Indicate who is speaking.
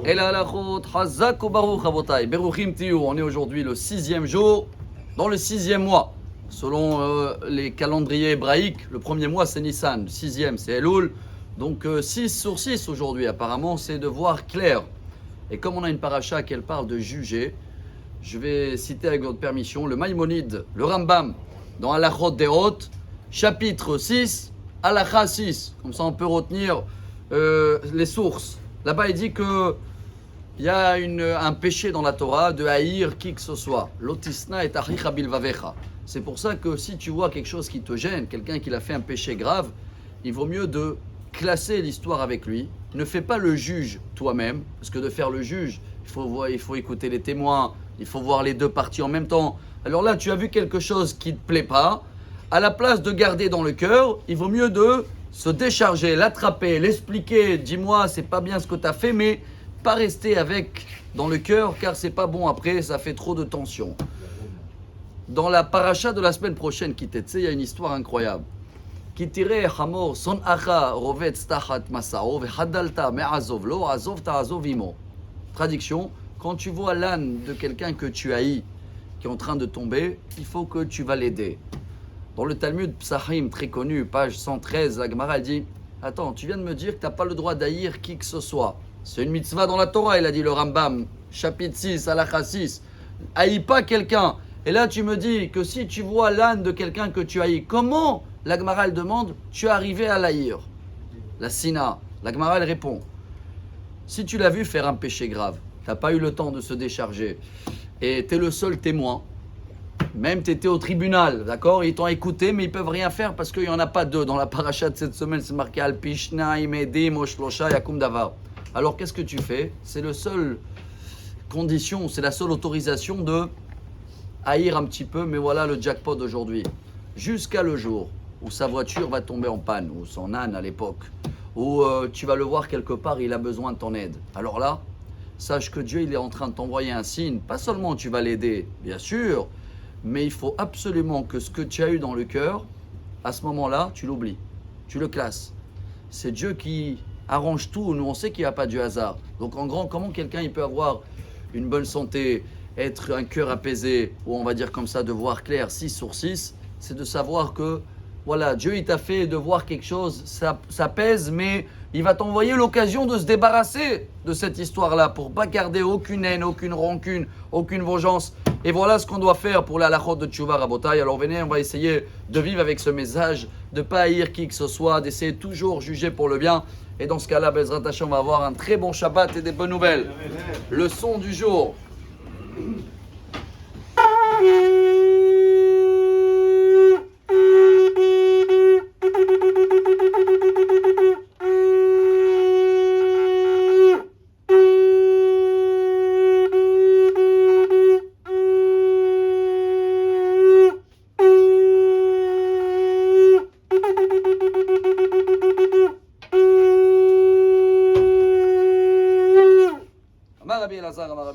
Speaker 1: Et la halachot, Hazak ou Baruch Rabotai. Beruchim Tiyu. On est aujourd'hui le 6e jour, dans le 6e mois. Selon les calendriers hébraïques, le premier mois c'est Nissan, le 6e c'est Elul. Donc 6 sur 6 aujourd'hui, apparemment, c'est de voir clair. Et comme on a une paracha qui parle de juger, je vais citer avec votre permission le Maïmonide, le Rambam, dans Halachot Deot, chapitre 6, Halacha 6. Comme ça on peut retenir les sources. Là-bas il dit que il y a un péché dans la Torah de haïr qui que ce soit. Lotisna et achicha bilvavecha. C'est pour ça que si tu vois quelque chose qui te gêne, quelqu'un qui a fait un péché grave, il vaut mieux de classer l'histoire avec lui. Ne fais pas le juge toi-même, parce que de faire le juge, il faut écouter les témoins, il faut voir les deux parties en même temps. Alors là, tu as vu quelque chose qui ne te plaît pas, à la place de garder dans le cœur, il vaut mieux de se décharger, l'attraper, l'expliquer. Dis-moi, c'est pas bien ce que tu as fait, mais pas rester avec dans le cœur, car c'est pas bon après, ça fait trop de tension. Dans la paracha de la semaine prochaine, qui t'est, il y a une histoire incroyable. Qui tirait Hamor, son acha, rovet stachat masao, vehadalta me'azov lo, azov ta'azov imo. Traduction, quand tu vois l'âne de quelqu'un que tu haïs, qui est en train de tomber, il faut que tu vas l'aider. Dans le Talmud Psachim, très connu, page 113, la Gemara dit, attends, tu viens de me dire que tu n'as pas le droit d'haïr qui que ce soit. C'est une mitzvah dans la Torah, il a dit le Rambam, chapitre 6, halakha 6. Haïs pas quelqu'un. Et là, tu me dis que si tu vois l'âne de quelqu'un que tu haïs, comment, la Gemara elle demande, tu es arrivé à l'haïr? La Sina. La Gemara elle répond, si tu l'as vu faire un péché grave, tu n'as pas eu le temps de se décharger, et tu es le seul témoin, même tu étais au tribunal, d'accord? Ils t'ont écouté, mais ils ne peuvent rien faire parce qu'il n'y en a pas deux. Dans la paracha de cette semaine, c'est marqué Al-Pishna, Imedim, Oshlosha, Yakum Davar. Alors qu'est-ce que tu fais? C'est la seule condition, c'est la seule autorisation de haïr un petit peu, mais voilà le jackpot d'aujourd'hui. Jusqu'à le jour où sa voiture va tomber en panne, ou son âne à l'époque, où tu vas le voir quelque part, il a besoin de ton aide. Alors là, sache que Dieu il est en train de t'envoyer un signe. Pas seulement tu vas l'aider, bien sûr, mais il faut absolument que ce que tu as eu dans le cœur, à ce moment-là, tu l'oublies, tu le classes. C'est Dieu qui arrange tout. Nous, on sait qu'il n'y a pas du hasard. Donc en grand, comment quelqu'un il peut avoir une bonne santé, être un cœur apaisé, ou on va dire comme ça, de voir clair 6 sur 6, c'est de savoir que, voilà, Dieu il t'a fait de voir quelque chose, ça pèse, mais il va t'envoyer l'occasion de se débarrasser de cette histoire-là, pour ne pas garder aucune haine, aucune rancune, aucune vengeance. Et voilà ce qu'on doit faire pour la halachot de Tchouva Rabotai. Alors venez, on va essayer de vivre avec ce message, de ne pas haïr qui que ce soit, d'essayer toujours juger pour le bien. Et dans ce cas-là, Bezrat Hashem, on va avoir un très bon Shabbat et des bonnes nouvelles. Le son du jour. Amar Rabbi Elazar, Amar Rabbi